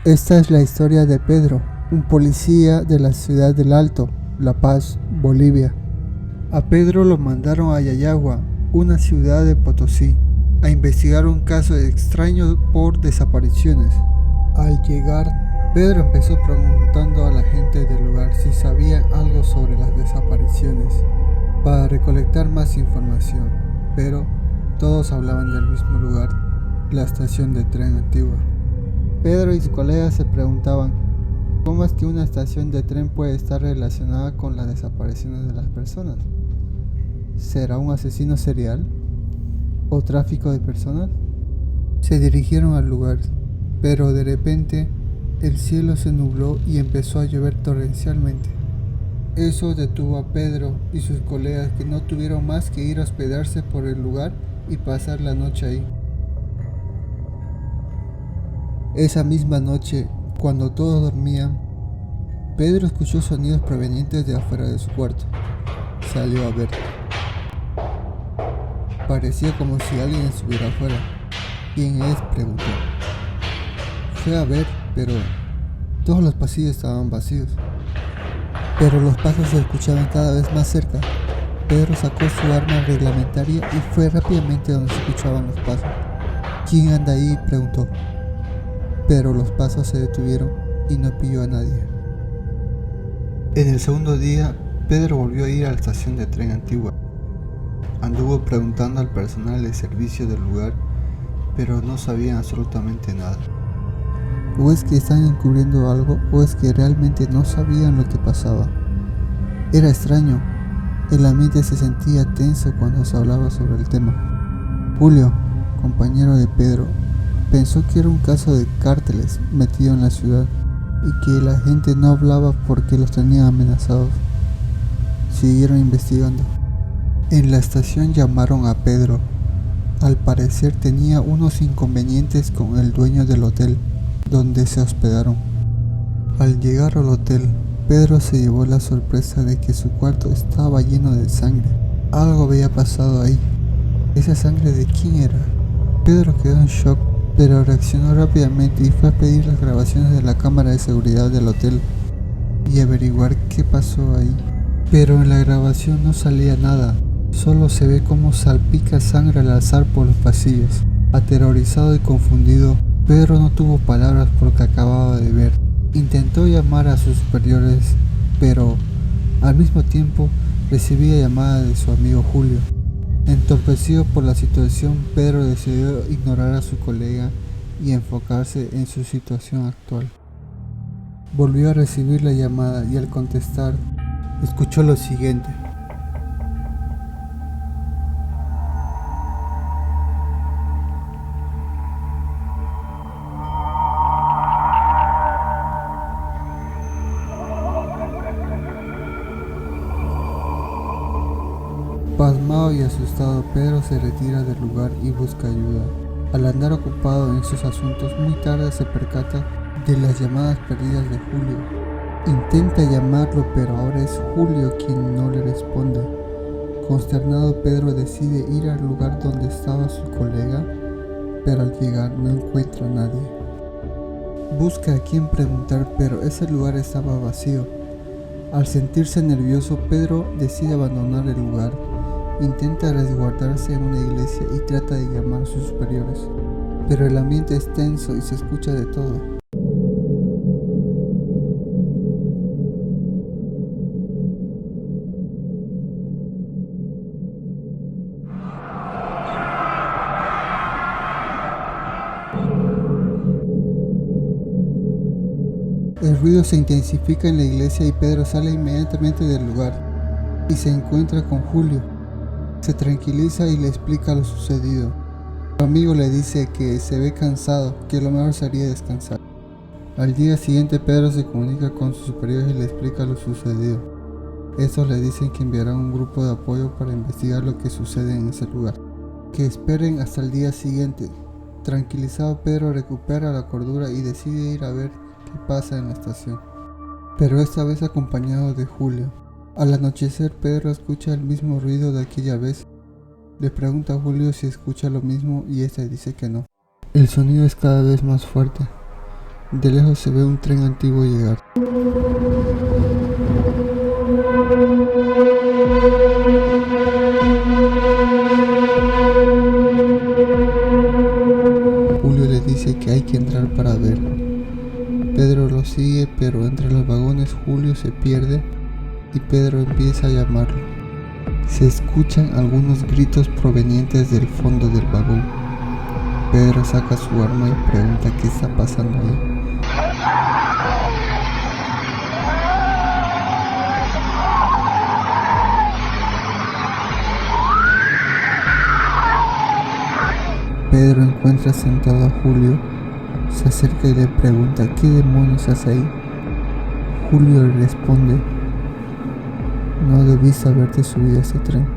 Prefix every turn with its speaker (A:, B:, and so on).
A: Esta es la historia de Pedro, un policía de la ciudad del Alto, La Paz, Bolivia. A Pedro lo mandaron a Yayagua, una ciudad de Potosí, a investigar un caso extraño por desapariciones. Al llegar, Pedro empezó preguntando a la gente del lugar si sabían algo sobre las desapariciones, para recolectar más información, pero todos hablaban del mismo lugar, la estación de tren antigua. Pedro y sus colegas se preguntaban, ¿cómo es que una estación de tren puede estar relacionada con las desapariciones de las personas? ¿Será un asesino serial? ¿O tráfico de personas? Se dirigieron al lugar, pero de repente el cielo se nubló y empezó a llover torrencialmente. Eso detuvo a Pedro y sus colegas, que no tuvieron más que ir a hospedarse por el lugar y pasar la noche ahí. Esa misma noche, cuando todos dormían, Pedro escuchó sonidos provenientes de afuera de su cuarto. Salió a ver. Parecía como si alguien estuviera afuera. ¿Quién es?, preguntó. Fue a ver, pero todos los pasillos estaban vacíos. Pero los pasos se escuchaban cada vez más cerca. Pedro sacó su arma reglamentaria y fue rápidamente donde se escuchaban los pasos. ¿Quién anda ahí?, preguntó. Pero los pasos se detuvieron y no pilló a nadie. En el segundo día, Pedro volvió a ir a la estación de tren antigua. Anduvo preguntando al personal de servicio del lugar, pero no sabían absolutamente nada. ¿O es que están encubriendo algo, o es que realmente no sabían lo que pasaba? Era extraño. El ambiente se sentía tenso cuando se hablaba sobre el tema. Julio, compañero de Pedro, pensó que era un caso de cárteles metido en la ciudad y que la gente no hablaba porque los tenían amenazados. Siguieron investigando. En la estación llamaron a Pedro. Al parecer tenía unos inconvenientes con el dueño del hotel donde se hospedaron. Al llegar al hotel, Pedro se llevó la sorpresa de que su cuarto estaba lleno de sangre. Algo había pasado ahí. ¿Esa sangre de quién era? Pedro quedó en shock, pero reaccionó rápidamente y fue a pedir las grabaciones de la cámara de seguridad del hotel y averiguar qué pasó ahí. Pero en la grabación no salía nada, solo se ve cómo salpica sangre al azar por los pasillos. Aterrorizado y confundido, Pedro no tuvo palabras por lo que acababa de ver. Intentó llamar a sus superiores, pero al mismo tiempo recibía llamadas de su amigo Julio. Entorpecido por la situación, Pedro decidió ignorar a su colega y enfocarse en su situación actual. Volvió a recibir la llamada y al contestar, escuchó lo siguiente. Pasmado y asustado, Pedro se retira del lugar y busca ayuda. Al andar ocupado en sus asuntos, muy tarde se percata de las llamadas perdidas de Julio. Intenta llamarlo, pero ahora es Julio quien no le responde. Consternado, Pedro decide ir al lugar donde estaba su colega, pero al llegar no encuentra a nadie. Busca a quien preguntar, pero ese lugar estaba vacío. Al sentirse nervioso, Pedro decide abandonar el lugar. Intenta resguardarse en una iglesia y trata de llamar a sus superiores, pero el ambiente es tenso y se escucha de todo. El ruido se intensifica en la iglesia y Pedro sale inmediatamente del lugar y se encuentra con Julio. Se tranquiliza y le explica lo sucedido. Su amigo le dice que se ve cansado, que lo mejor sería descansar. Al día siguiente, Pedro se comunica con sus superiores y le explica lo sucedido. Estos le dicen que enviarán un grupo de apoyo para investigar lo que sucede en ese lugar. Que esperen hasta el día siguiente. Tranquilizado, Pedro recupera la cordura y decide ir a ver qué pasa en la estación, pero esta vez acompañado de Julio. Al anochecer, Pedro escucha el mismo ruido de aquella vez. Le pregunta a Julio si escucha lo mismo y este dice que no. El sonido es cada vez más fuerte. De lejos se ve un tren antiguo llegar. Julio le dice que hay que entrar para ver. Pedro lo sigue, pero entre los vagones Julio se pierde y Pedro empieza a llamarlo. Se escuchan algunos gritos provenientes del fondo del vagón. Pedro saca su arma y pregunta qué está pasando ahí. Pedro encuentra sentado a Julio, se acerca y le pregunta ¿qué demonios hace ahí? Julio le responde: no debiste haberte subido a este tren.